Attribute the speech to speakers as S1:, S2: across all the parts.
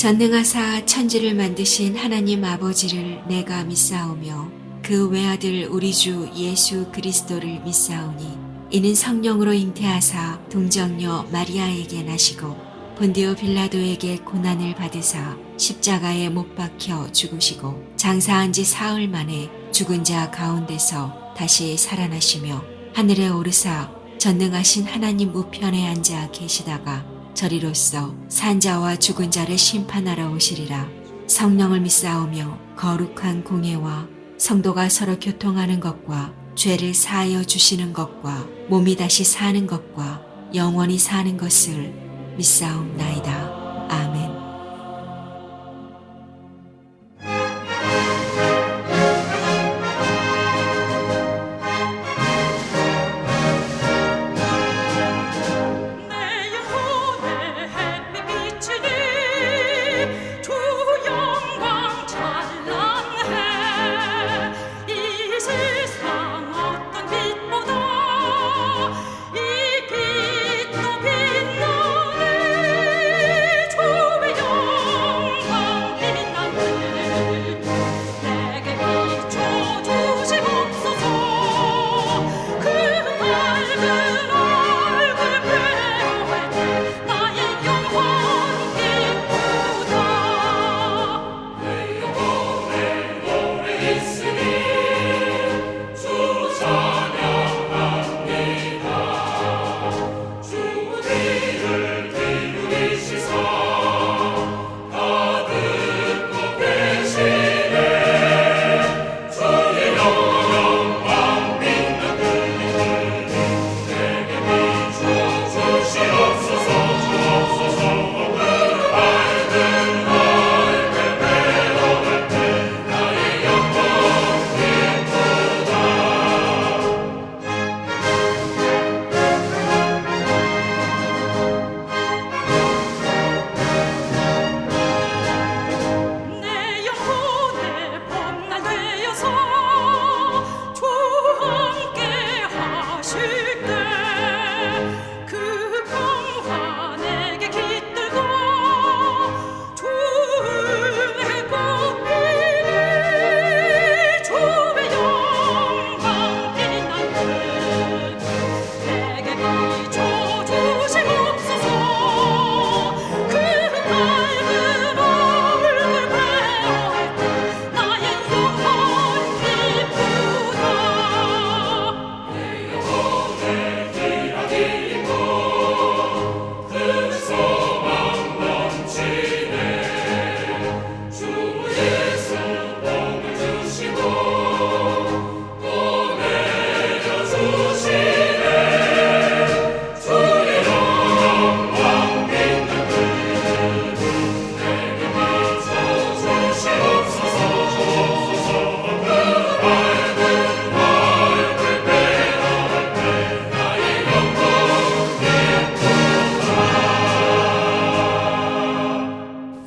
S1: 전능하사 천지를 만드신 하나님 아버지를 내가 믿사오며 그 외아들 우리 주 예수 그리스도를 믿사오니 이는 성령으로 잉태하사 동정녀 마리아에게 나시고 본디오 빌라도에게 고난을 받으사 십자가에 못 박혀 죽으시고 장사한 지 사흘 만에 죽은 자 가운데서 다시 살아나시며 하늘에 오르사 전능하신 하나님 우편에 앉아 계시다가 저리로서 산자와 죽은 자를 심판하러 오시리라. 성령을 믿사오며 거룩한 공예와 성도가 서로 교통하는 것과 죄를 사하여 주시는 것과 몸이 다시 사는 것과 영원히 사는 것을 믿사옵나이다. 아멘.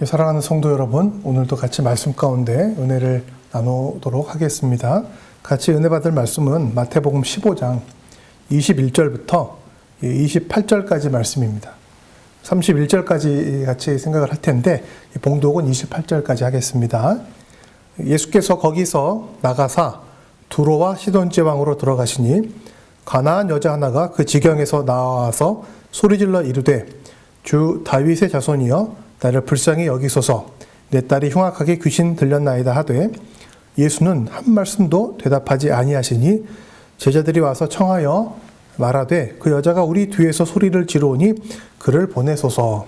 S2: 사랑하는 성도 여러분, 오늘도 같이 말씀 가운데 은혜를 나누도록 하겠습니다. 같이 은혜 받을 말씀은 마태복음 15장 21절부터 28절까지 말씀입니다. 31절까지 같이 생각을 할 텐데 봉독은 28절까지 하겠습니다. 예수께서 거기서 나가사 두로와 시돈 지방으로 들어가시니 가나안 여자 하나가 그 지경에서 나와서 소리질러 이르되 주 다윗의 자손이여 나를 불쌍히 여기소서. 내 딸이 흉악하게 귀신 들렸나이다 하되 예수는 한 말씀도 대답하지 아니하시니 제자들이 와서 청하여 말하되 그 여자가 우리 뒤에서 소리를 지르오니 그를 보내소서.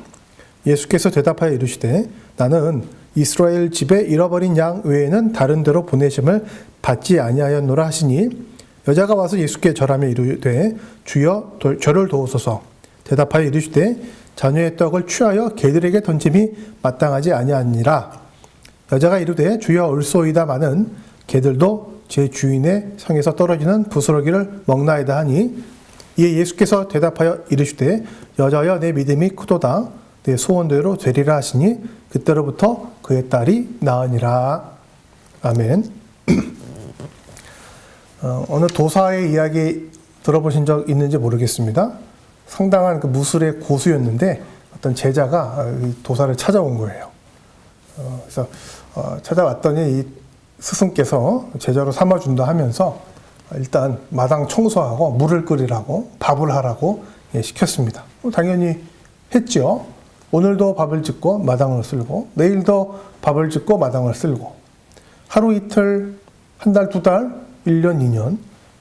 S2: 예수께서 대답하여 이르시되 나는 이스라엘 집에 잃어버린 양 외에는 다른 데로 보내심을 받지 아니하였노라 하시니 여자가 와서 예수께 절하며 이르되 주여 저를 도우소서. 대답하여 이르시되 자녀의 떡을 취하여 개들에게 던짐이 마땅하지 아니하니라. 여자가 이르되 주여 올소이다마는 개들도 제 주인의 성에서 떨어지는 부스러기를 먹나이다 하니 이에 예수께서 대답하여 이르시되 여자여 내 믿음이 크도다. 내 소원대로 되리라 하시니 그때로부터 그의 딸이 나으니라. 아멘. 어느 도사의 이야기 들어보신 적 있는지 모르겠습니다. 상당한 그 무술의 고수였는데 어떤 제자가 도사를 찾아온 거예요. 그래서 찾아왔더니 이 스승께서 제자로 삼아준다 하면서 일단 마당 청소하고 물을 끓이라고 밥을 하라고 시켰습니다. 당연히 했죠. 오늘도 밥을 짓고 마당을 쓸고 내일도 밥을 짓고 마당을 쓸고 하루 이틀, 한 달, 두 달, 1년, 2년,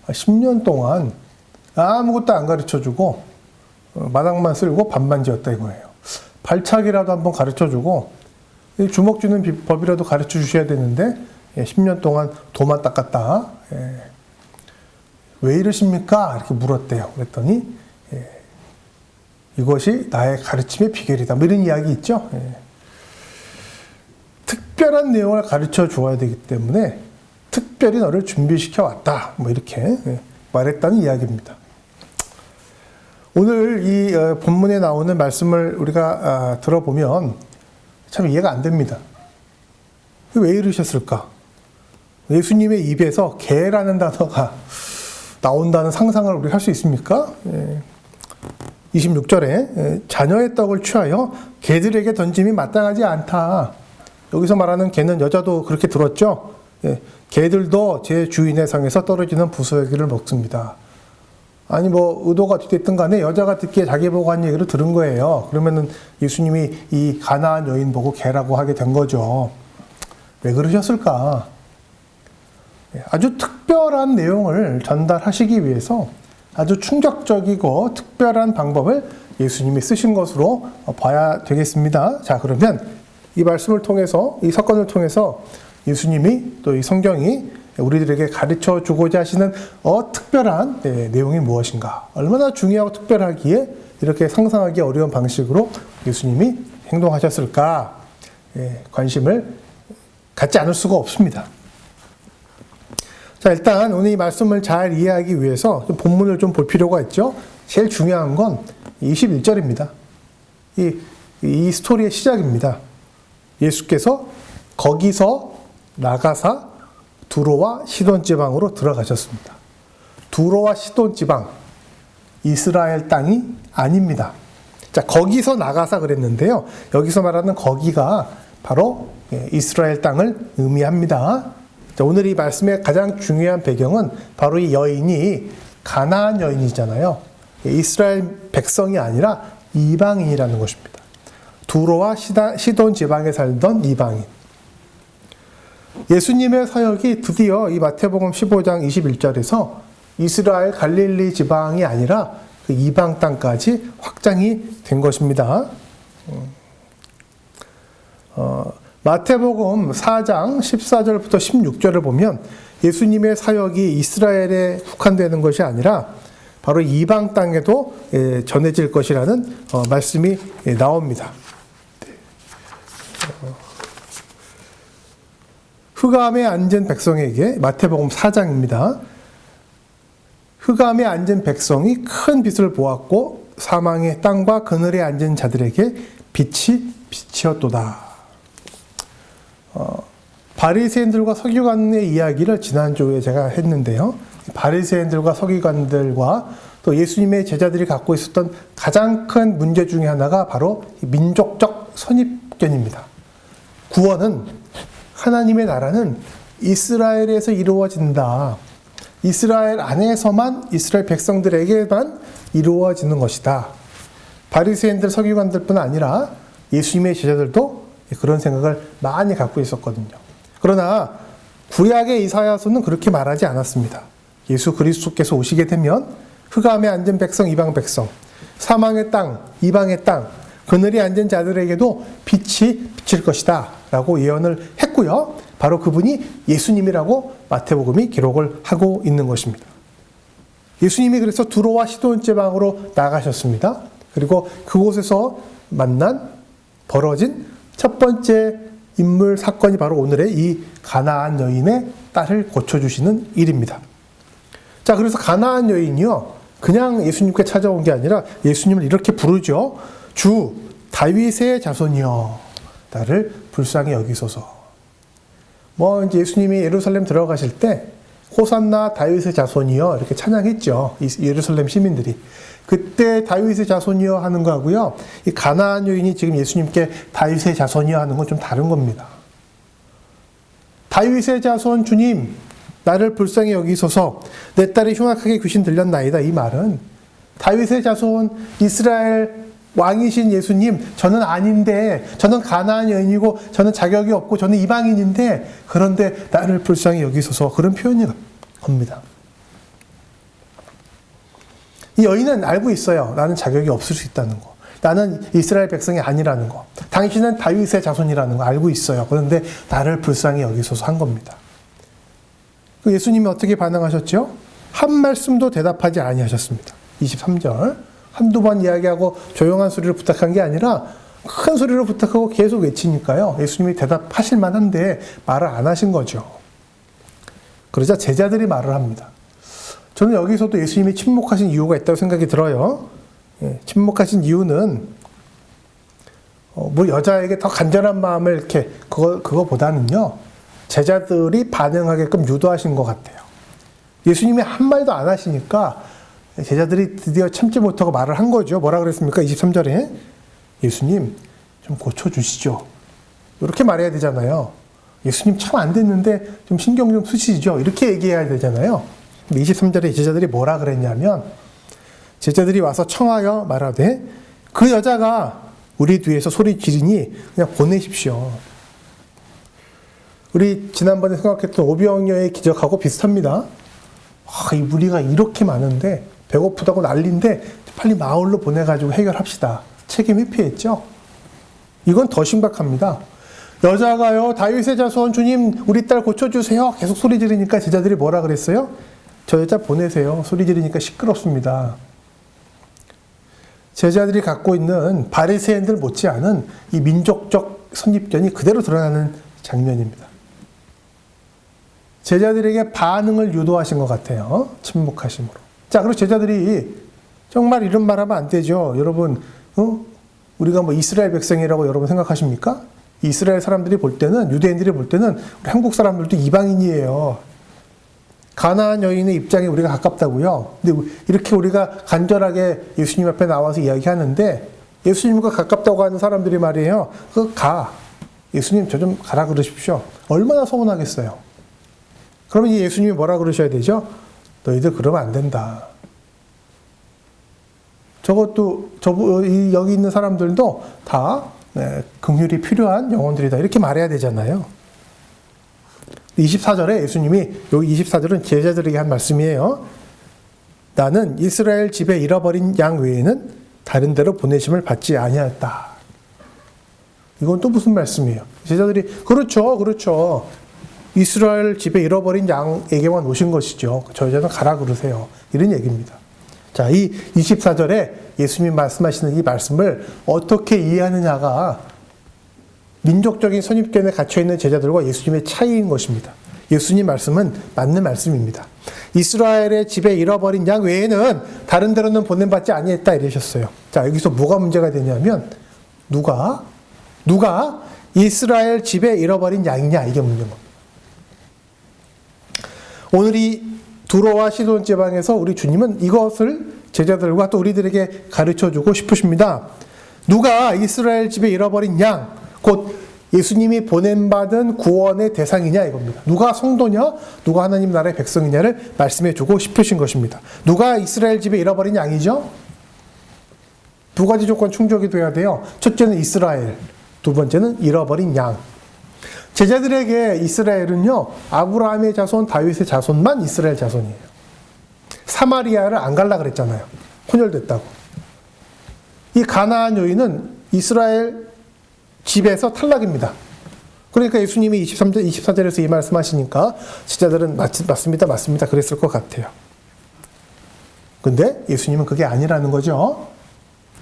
S2: 10년 동안 아무것도 안 가르쳐주고 마당만 쓸고 밥만 지었다 이거예요. 발차기라도 한번 가르쳐주고 주먹 쥐는 비법이라도 가르쳐 주셔야 되는데 10년 동안 도만 닦았다. 왜 이러십니까? 이렇게 물었대요. 그랬더니 이것이 나의 가르침의 비결이다. 뭐 이런 이야기 있죠. 특별한 내용을 가르쳐 주어야 되기 때문에 특별히 너를 준비시켜 왔다. 뭐 이렇게 말했다는 이야기입니다. 오늘 이 본문에 나오는 말씀을 우리가 들어보면 참 이해가 안 됩니다. 왜 이러셨을까? 예수님의 입에서 개라는 단어가 나온다는 상상을 우리가 할 수 있습니까? 26절에 자녀의 떡을 취하여 개들에게 던짐이 마땅하지 않다. 여기서 말하는 개는 여자도 그렇게 들었죠. 개들도 제 주인의 상에서 떨어지는 부스러기를 먹습니다. 아니 뭐 의도가 어찌됐든 간에 여자가 듣기에 자기 보고 한 얘기를 들은 거예요. 그러면은 예수님이 이 가나안 여인 보고 개라고 하게 된 거죠. 왜 그러셨을까? 아주 특별한 내용을 전달하시기 위해서 아주 충격적이고 특별한 방법을 예수님이 쓰신 것으로 봐야 되겠습니다. 자, 그러면 이 말씀을 통해서, 이 사건을 통해서 예수님이 또 이 성경이 우리들에게 가르쳐 주고자 하시는 특별한 내용이 무엇인가? 얼마나 중요하고 특별하기에 이렇게 상상하기 어려운 방식으로 예수님이 행동하셨을까? 관심을 갖지 않을 수가 없습니다. 자, 일단 오늘 이 말씀을 잘 이해하기 위해서 본문을 좀 볼 필요가 있죠. 제일 중요한 건 21절입니다. 이 스토리의 시작입니다. 예수께서 거기서 나가사 두로와 시돈 지방으로 들어가셨습니다. 두로와 시돈 지방, 이스라엘 땅이 아닙니다. 자, 거기서 나가사 그랬는데요. 여기서 말하는 거기가 바로 이스라엘 땅을 의미합니다. 자, 오늘 이 말씀의 가장 중요한 배경은 바로 이 여인이 가나안 여인이잖아요. 이스라엘 백성이 아니라 이방인이라는 것입니다. 두로와 시돈 지방에 살던 이방인. 예수님의 사역이 드디어 이 마태복음 15장 21절에서 이스라엘 갈릴리 지방이 아니라 그 이방 땅까지 확장이 된 것입니다. 마태복음 4장 14절부터 16절을 보면 예수님의 사역이 이스라엘에 국한되는 것이 아니라 바로 이방 땅에도 전해질 것이라는 말씀이 나옵니다. 흑암에 앉은 백성에게, 마태복음 4장입니다. 흑암에 앉은 백성이 큰 빛을 보았고 사망의 땅과 그늘에 앉은 자들에게 빛이 비치었도다. 바리새인들과 서기관의 이야기를 지난주에 제가 했는데요. 바리새인들과 서기관들과 또 예수님의 제자들이 갖고 있었던 가장 큰 문제 중에 하나가 바로 민족적 선입견입니다. 구원은, 하나님의 나라는 이스라엘에서 이루어진다. 이스라엘 안에서만, 이스라엘 백성들에게만 이루어지는 것이다. 바리새인들, 서기관들뿐 아니라 예수님의 제자들도 그런 생각을 많이 갖고 있었거든요. 그러나 구약의 이사야서는 그렇게 말하지 않았습니다. 예수 그리스도께서 오시게 되면 흑암에 앉은 백성, 이방 백성, 사망의 땅, 이방의 땅, 그늘에 앉은 자들에게도 빛이 비칠 것이다 라고 예언을 했고요. 바로 그분이 예수님이라고 마태복음이 기록을 하고 있는 것입니다. 예수님이 그래서 두로와 시돈 지방으로 나가셨습니다. 그리고 그곳에서 벌어진 첫 번째 인물 사건이 바로 오늘의 이 가나안 여인의 딸을 고쳐주시는 일입니다. 자, 그래서 가나안 여인이요, 그냥 예수님께 찾아온 게 아니라 예수님을 이렇게 부르죠. 주 다윗의 자손이여, 나를 불쌍히 여기소서. 이제 예수님이 예루살렘 들어가실 때 호산나 다윗의 자손이여 이렇게 찬양했죠. 예루살렘 시민들이. 그때 다윗의 자손이여 하는 거하고요, 이 가나안 여인이 지금 예수님께 다윗의 자손이여 하는 건 좀 다른 겁니다. 다윗의 자손 주님, 나를 불쌍히 여기소서. 내 딸이 흉악하게 귀신 들렸나이다. 이 말은 다윗의 자손 이스라엘 왕이신 예수님, 저는 아닌데, 저는 가나안 여인이고 저는 자격이 없고 저는 이방인인데, 그런데 나를 불쌍히 여기소서. 그런 표현이 겁니다. 이 여인은 알고 있어요. 나는 자격이 없을 수 있다는 거. 나는 이스라엘 백성이 아니라는 거. 당신은 다윗의 자손이라는 거 알고 있어요. 그런데 나를 불쌍히 여기소서 한 겁니다. 예수님이 어떻게 반응하셨죠? 한 말씀도 대답하지 아니하셨습니다. 23절. 한두 번 이야기하고 조용한 소리로 부탁한 게 아니라 큰 소리로 부탁하고 계속 외치니까요. 예수님이 대답하실 만한데 말을 안 하신 거죠. 그러자 제자들이 말을 합니다. 저는 여기서도 예수님이 침묵하신 이유가 있다고 생각이 들어요. 침묵하신 이유는 뭐 여자에게 더 간절한 마음을 이렇게 그거보다는요. 제자들이 반응하게끔 유도하신 것 같아요. 예수님이 한 말도 안 하시니까 제자들이 드디어 참지 못하고 말을 한 거죠. 뭐라 그랬습니까? 23절에 예수님 좀 고쳐주시죠. 이렇게 말해야 되잖아요. 예수님 참 안 됐는데 좀 신경 좀 쓰시죠. 이렇게 얘기해야 되잖아요. 23절에 제자들이 뭐라 그랬냐면 제자들이 와서 청하여 말하되 그 여자가 우리 뒤에서 소리 지르니 그냥 보내십시오. 우리 지난번에 생각했던 오병이어의 기적하고 비슷합니다. 이 무리가 이렇게 많은데 배고프다고 난리인데 빨리 마을로 보내가지고 해결합시다. 책임 회피했죠. 이건 더 심각합니다. 여자가요, 다윗의 자손 주님 우리 딸 고쳐주세요. 계속 소리 지르니까 제자들이 뭐라 그랬어요? 저 여자 보내세요. 소리 지르니까 시끄럽습니다. 제자들이 갖고 있는 바리새인들 못지않은 이 민족적 선입견이 그대로 드러나는 장면입니다. 제자들에게 반응을 유도하신 것 같아요. 침묵하심으로. 자, 그리고 제자들이 정말 이런 말 하면 안 되죠. 여러분, 우리가 뭐 이스라엘 백성이라고 여러분 생각하십니까? 이스라엘 사람들이 볼 때는, 유대인들이 볼 때는 우리 한국 사람들도 이방인이에요. 가나안 여인의 입장에 우리가 가깝다고요. 근데 이렇게 우리가 간절하게 예수님 앞에 나와서 이야기하는데 예수님과 가깝다고 하는 사람들이 말이에요. 예수님 저 좀 가라 그러십시오. 얼마나 서운하겠어요. 그러면 이 예수님이 뭐라 그러셔야 되죠? 너희들 그러면 안 된다. 저것도 여기 있는 사람들도 다 긍휼이 필요한 영혼들이다. 이렇게 말해야 되잖아요. 24절에 예수님이, 여기 24절은 제자들에게 한 말씀이에요. 나는 이스라엘 집에 잃어버린 양 외에는 다른 데로 보내심을 받지 아니하였다. 이건 또 무슨 말씀이에요? 제자들이 그렇죠. 이스라엘 집에 잃어버린 양에게만 오신 것이죠. 저 여자는 가라 그러세요. 이런 얘기입니다. 자, 이 24절에 예수님이 말씀하시는 이 말씀을 어떻게 이해하느냐가 민족적인 선입견에 갇혀있는 제자들과 예수님의 차이인 것입니다. 예수님 말씀은 맞는 말씀입니다. 이스라엘의 집에 잃어버린 양 외에는 다른 데로는 보냄받지 아니했다 이러셨어요. 자, 여기서 뭐가 문제가 되냐면 누가 이스라엘 집에 잃어버린 양이냐, 이게 문제인 겁니다. 오늘 이 두로와 시돈 지방에서 우리 주님은 이것을 제자들과 또 우리들에게 가르쳐주고 싶으십니다. 누가 이스라엘 집에 잃어버린 양, 곧 예수님이 보냄받은 구원의 대상이냐 이겁니다. 누가 성도냐, 누가 하나님 나라의 백성이냐를 말씀해주고 싶으신 것입니다. 누가 이스라엘 집에 잃어버린 양이죠? 두 가지 조건 충족이 돼야 돼요. 첫째는 이스라엘, 두 번째는 잃어버린 양. 제자들에게 이스라엘은요, 아브라함의 자손, 다윗의 자손만 이스라엘 자손이에요. 사마리아를 안 갈라 그랬잖아요. 혼혈됐다고. 이 가나안 여인은 이스라엘 집에서 탈락입니다. 그러니까 예수님이 23절, 24절에서 이 말씀하시니까 제자들은 맞습니다. 그랬을 것 같아요. 근데 예수님은 그게 아니라는 거죠.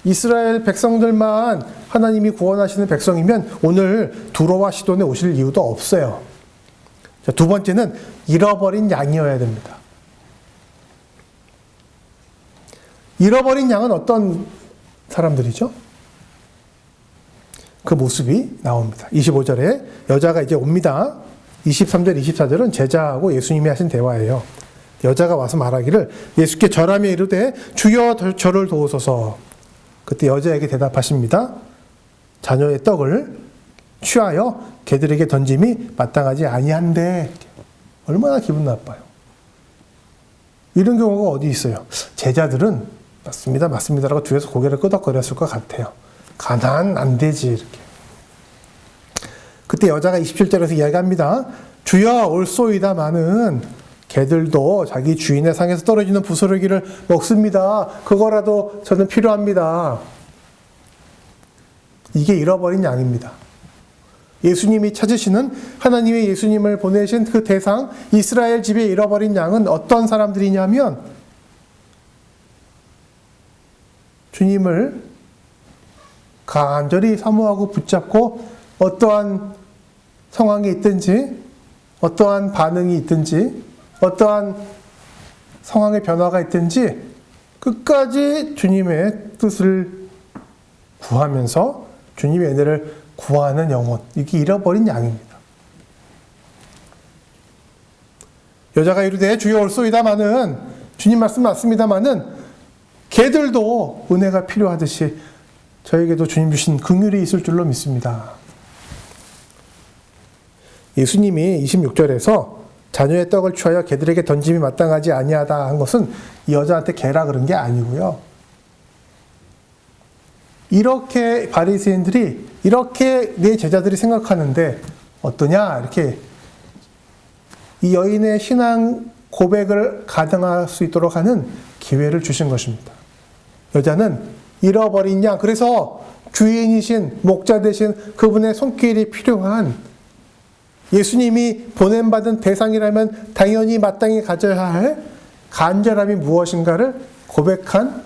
S2: 이스라엘 백성들만 하나님이 구원하시는 백성이면 오늘 두로와 시돈에 오실 이유도 없어요. 자, 두 번째는 잃어버린 양이어야 됩니다. 잃어버린 양은 어떤 사람들이죠? 그 모습이 나옵니다. 25절에 여자가 이제 옵니다. 23절, 24절은 제자하고 예수님이 하신 대화예요. 여자가 와서 말하기를 예수께 절하며 이르되 주여 저를 도우소서. 그때 여자에게 대답하십니다. 자녀의 떡을 취하여 개들에게 던짐이 마땅하지 아니한데. 얼마나 기분 나빠요. 이런 경우가 어디 있어요. 제자들은 맞습니다, 맞습니다라고 뒤에서 고개를 끄덕거렸을 것 같아요. 가난 안 되지 이렇게. 그때 여자가 27절에서 이야기합니다. 주여 올소이다마는 개들도 자기 주인의 상에서 떨어지는 부스러기를 먹습니다. 그거라도 저는 필요합니다. 이게 잃어버린 양입니다. 예수님이 찾으시는, 하나님의 예수님을 보내신 그 대상, 이스라엘 집에 잃어버린 양은 어떤 사람들이냐면 주님을 간절히 사모하고 붙잡고 어떠한 상황이 있든지, 어떠한 반응이 있든지, 어떠한 상황의 변화가 있든지 끝까지 주님의 뜻을 구하면서 주님의 은혜를 구하는 영혼, 이게 잃어버린 양입니다. 여자가 이르되 주여 올소이다마는, 주님 말씀 맞습니다마는 개들도 은혜가 필요하듯이 저에게도 주님 주신 긍휼이 있을 줄로 믿습니다. 예수님이 26절에서 자녀의 떡을 취하여 개들에게 던짐이 마땅하지 아니하다 한 것은 이 여자한테 개라 그런 게 아니고요. 이렇게 바리새인들이, 이렇게 내 제자들이 생각하는데 어떠냐, 이렇게 이 여인의 신앙 고백을 가능할 수 있도록 하는 기회를 주신 것입니다. 여자는 잃어버린 양, 그래서 주인이신, 목자 되신 그분의 손길이 필요한, 예수님이 보냄받은 대상이라면 당연히 마땅히 가져야 할 간절함이 무엇인가를 고백한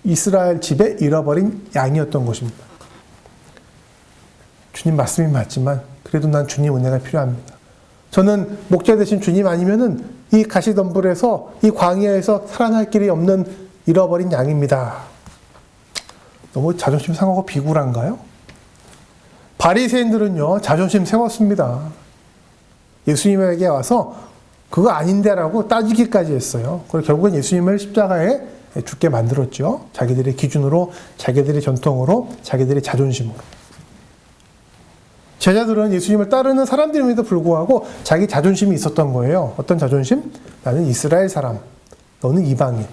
S2: 이스라엘 집에 잃어버린 양이었던 것입니다. 주님 말씀이 맞지만 그래도 난 주님 은혜가 필요합니다. 저는 목자 되신 주님 아니면은 이 가시덤불에서, 이 광야에서 살아날 길이 없는 잃어버린 양입니다. 너무 자존심 상하고 비굴한가요? 바리새인들은요, 자존심 세웠습니다. 예수님에게 와서 그거 아닌데라고 따지기까지 했어요. 그래서 결국은 예수님을 십자가에 죽게 만들었죠. 자기들의 기준으로, 자기들의 전통으로, 자기들의 자존심으로. 제자들은 예수님을 따르는 사람들임에도 불구하고 자기 자존심이 있었던 거예요. 어떤 자존심? 나는 이스라엘 사람, 너는 이방인.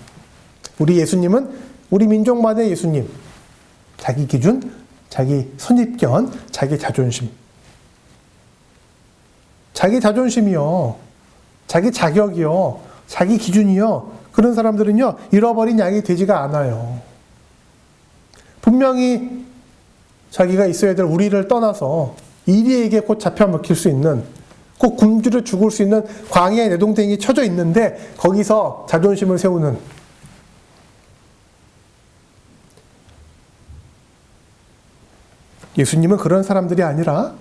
S2: 우리 예수님은 우리 민족만의 예수님. 자기 기준, 자기 선입견, 자기 자존심. 자기 자존심이요, 자기 자격이요, 자기 기준이요, 그런 사람들은요, 잃어버린 양이 되지가 않아요. 분명히 자기가 있어야 될 우리를 떠나서 이리에게 곧 잡혀 먹힐 수 있는, 꼭 굶주려 죽을 수 있는 광야의 내동댕이 쳐져 있는데 거기서 자존심을 세우는, 예수님은 그런 사람들이 아니라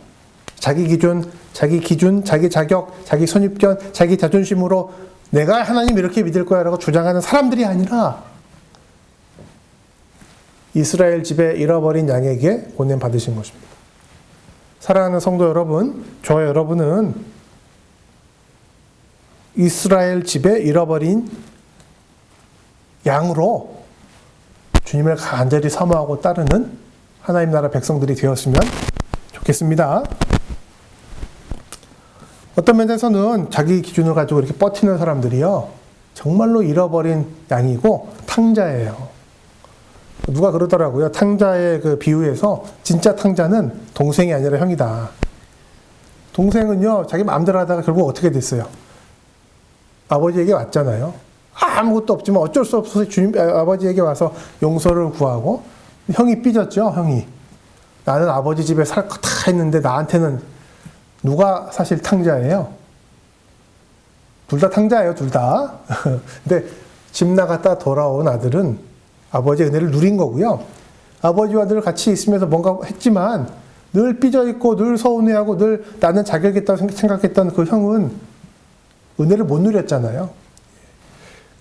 S2: 자기 기준, 자기 자격, 자기 선입견, 자기 자존심으로 내가 하나님 이렇게 믿을 거야 라고 주장하는 사람들이 아니라 이스라엘 집에 잃어버린 양에게 보냄받으신 것입니다. 사랑하는 성도 여러분, 저와 여러분은 이스라엘 집에 잃어버린 양으로 주님을 간절히 사모하고 따르는 하나님 나라 백성들이 되었으면 좋겠습니다. 어떤 면에서는 자기 기준을 가지고 이렇게 버티는 사람들이요, 정말로 잃어버린 양이고 탕자예요. 누가 그러더라고요. 탕자의 그 비유에서 진짜 탕자는 동생이 아니라 형이다. 동생은요, 자기 마음대로 하다가 결국 어떻게 됐어요? 아버지에게 왔잖아요. 아무것도 없지만 어쩔 수 없어서 주님, 아버지에게 와서 용서를 구하고, 형이 삐졌죠, 형이. 나는 아버지 집에 살 거 다 했는데 나한테는. 누가 사실 탕자예요? 둘 다 탕자예요, 둘 다. 근데 집 나갔다 돌아온 아들은 아버지의 은혜를 누린 거고요. 아버지와 늘 같이 있으면서 뭔가 했지만 늘 삐져있고 늘 서운해하고 늘 나는 자격이 있다고 생각했던 그 형은 은혜를 못 누렸잖아요.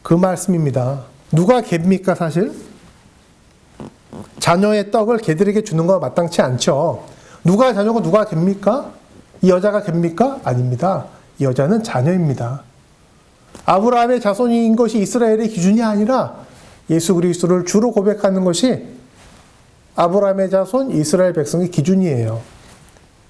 S2: 그 말씀입니다. 누가 갭니까, 사실? 자녀의 떡을 개들에게 주는 거 마땅치 않죠. 누가 자녀고 누가 갭니까? 이 여자가 갭니까? 아닙니다. 이 여자는 자녀입니다. 아브라함의 자손인 것이 이스라엘의 기준이 아니라 예수 그리스도를 주로 고백하는 것이 아브라함의 자손 이스라엘 백성의 기준이에요.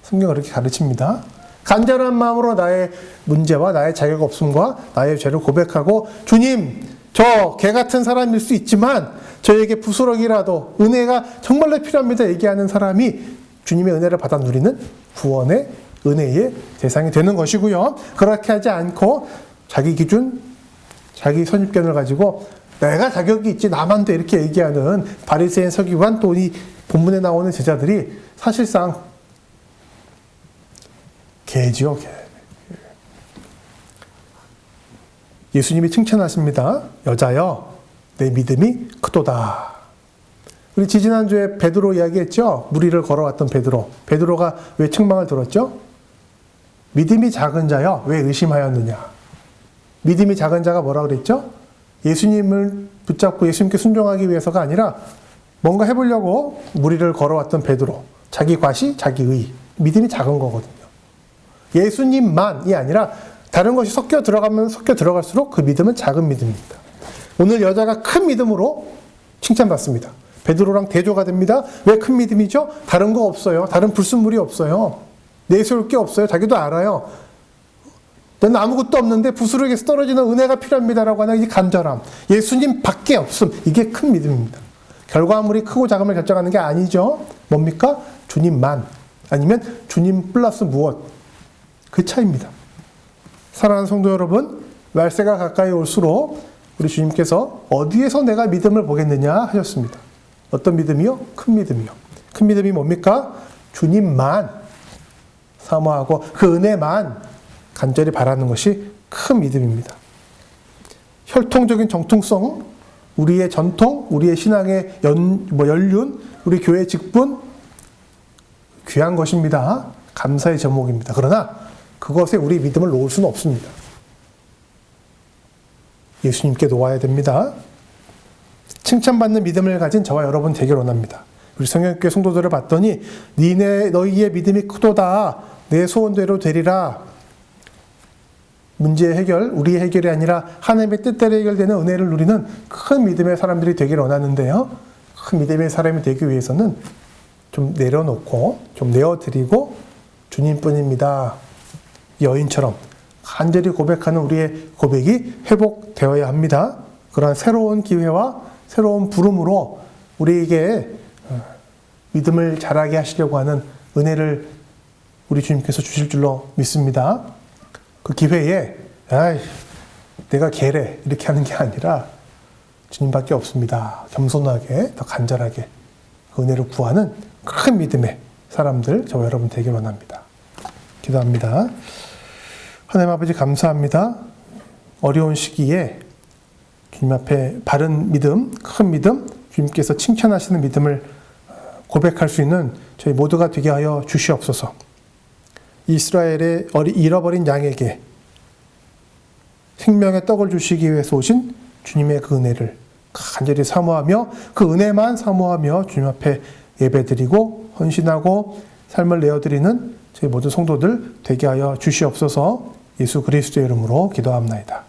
S2: 성경은 그렇게 가르칩니다. 간절한 마음으로 나의 문제와 나의 자격 없음과 나의 죄를 고백하고 주님, 저 개 같은 사람일 수 있지만 저에게 부스러기라도 은혜가 정말로 필요합니다 얘기하는 사람이 주님의 은혜를 받아 누리는 구원의 은혜의 대상이 되는 것이고요. 그렇게 하지 않고 자기 기준, 자기 선입견을 가지고 내가 자격이 있지 나만 돼 이렇게 얘기하는 바리새인 서기관 또 이 본문에 나오는 제자들이 사실상 개지요, 개. 예수님이 칭찬하십니다. 여자여, 내 믿음이 크도다. 우리 지지난주에 베드로 이야기했죠? 무리를 걸어왔던 베드로. 베드로가 왜 책망을 들었죠? 믿음이 작은 자여, 왜 의심하였느냐? 믿음이 작은 자가 뭐라 그랬죠? 예수님을 붙잡고 예수님께 순종하기 위해서가 아니라 뭔가 해보려고 무리를 걸어왔던 베드로. 자기 과시, 자기 의. 믿음이 작은 거거든요. 예수님만이 아니라 다른 것이 섞여 들어갈수록 그 믿음은 작은 믿음입니다. 오늘 여자가 큰 믿음으로 칭찬받습니다. 베드로랑 대조가 됩니다. 왜 큰 믿음이죠? 다른 거 없어요. 다른 불순물이 없어요. 내세울 게 없어요. 자기도 알아요. 난 아무것도 없는데 부스러기에서 떨어지는 은혜가 필요합니다라고 하는 이 간절함. 예수님 밖에 없음. 이게 큰 믿음입니다. 결과물이 크고 작음을 결정하는 게 아니죠. 뭡니까? 주님만. 아니면 주님 플러스 무엇. 그 차이입니다. 사랑하는 성도 여러분, 말세가 가까이 올수록 우리 주님께서 어디에서 내가 믿음을 보겠느냐 하셨습니다. 어떤 믿음이요? 큰 믿음이요. 큰 믿음이 뭡니까? 주님만 사모하고 그 은혜만 간절히 바라는 것이 큰 믿음입니다. 혈통적인 정통성, 우리의 전통, 우리의 신앙의 연륜, 우리 교회의 직분, 귀한 것입니다. 감사의 제목입니다. 그러나 그것에 우리 믿음을 놓을 수는 없습니다. 예수님께 놓아야 됩니다. 칭찬받는 믿음을 가진 저와 여러분 되길 원합니다. 우리 성령교회 성도들을 봤더니 너희의 믿음이 크도다. 내 소원대로 되리라. 문제의 해결, 우리의 해결이 아니라 하나님의 뜻대로 해결되는 은혜를 누리는 큰 믿음의 사람들이 되길 원하는데요. 큰 믿음의 사람이 되기 위해서는 좀 내려놓고 좀 내어드리고 주님뿐입니다. 여인처럼 간절히 고백하는 우리의 고백이 회복되어야 합니다. 그러한 새로운 기회와 새로운 부름으로 우리에게 믿음을 자라게 하시려고 하는 은혜를 우리 주님께서 주실 줄로 믿습니다. 그 기회에 내가 개래 이렇게 하는 게 아니라 주님밖에 없습니다. 겸손하게 더 간절하게 그 은혜를 구하는 큰 믿음의 사람들 저와 여러분 되길 원합니다. 기도합니다. 하나님 아버지 감사합니다. 어려운 시기에 주님 앞에 바른 믿음, 큰 믿음, 주님께서 칭찬하시는 믿음을 고백할 수 있는 저희 모두가 되게 하여 주시옵소서. 이스라엘의 잃어버린 양에게 생명의 떡을 주시기 위해서 오신 주님의 그 은혜를 간절히 사모하며 그 은혜만 사모하며 주님 앞에 예배드리고 헌신하고 삶을 내어드리는 저희 모든 성도들 되게 하여 주시옵소서. 예수 그리스도의 이름으로 기도합나이다.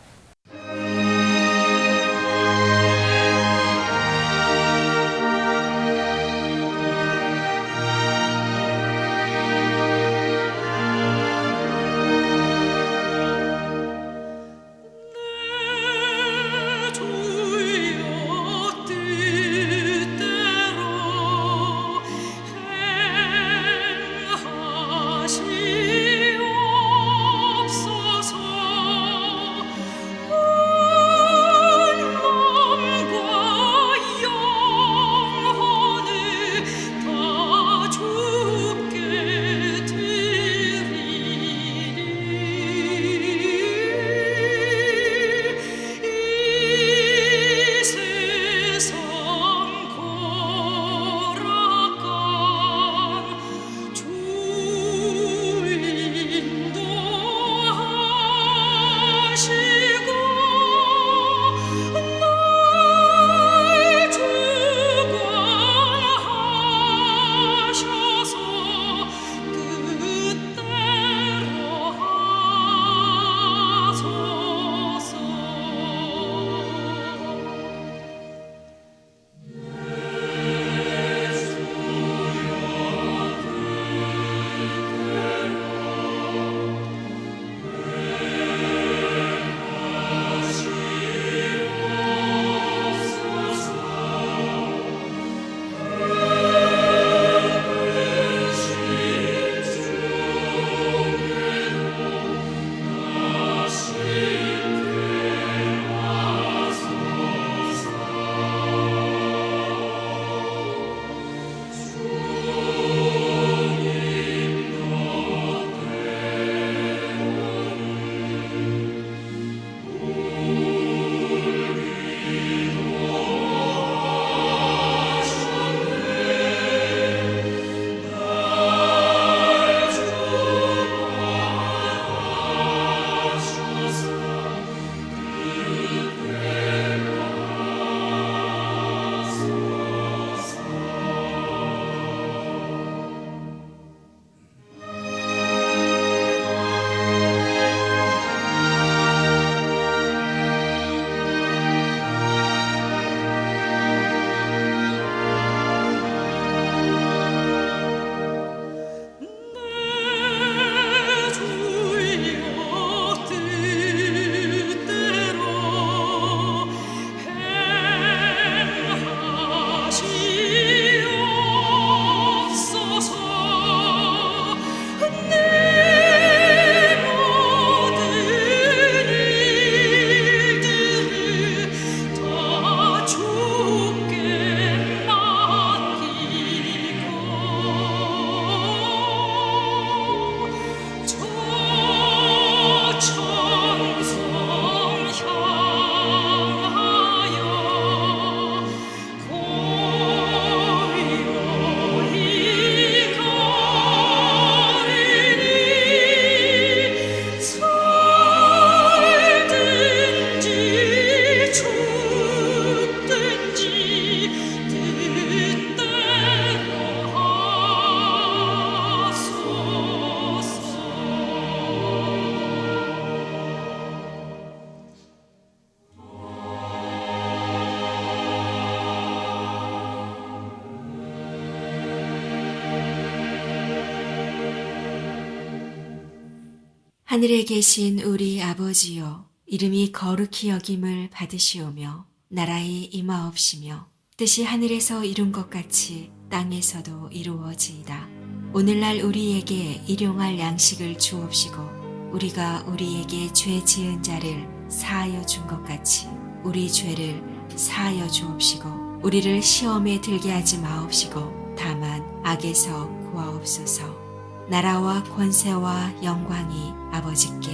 S1: 하늘에 계신 우리 아버지여, 이름이 거룩히 여김을 받으시오며 나라의 임하옵시며 뜻이 하늘에서 이룬 것 같이 땅에서도 이루어지이다. 오늘날 우리에게 일용할 양식을 주옵시고 우리가 우리에게 죄 지은 자를 사하여 준 것 같이 우리 죄를 사하여 주옵시고 우리를 시험에 들게 하지 마옵시고 다만 악에서 구하옵소서. 나라와 권세와 영광이 아버지께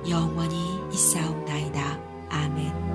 S1: 영원히 있사옵나이다. 아멘.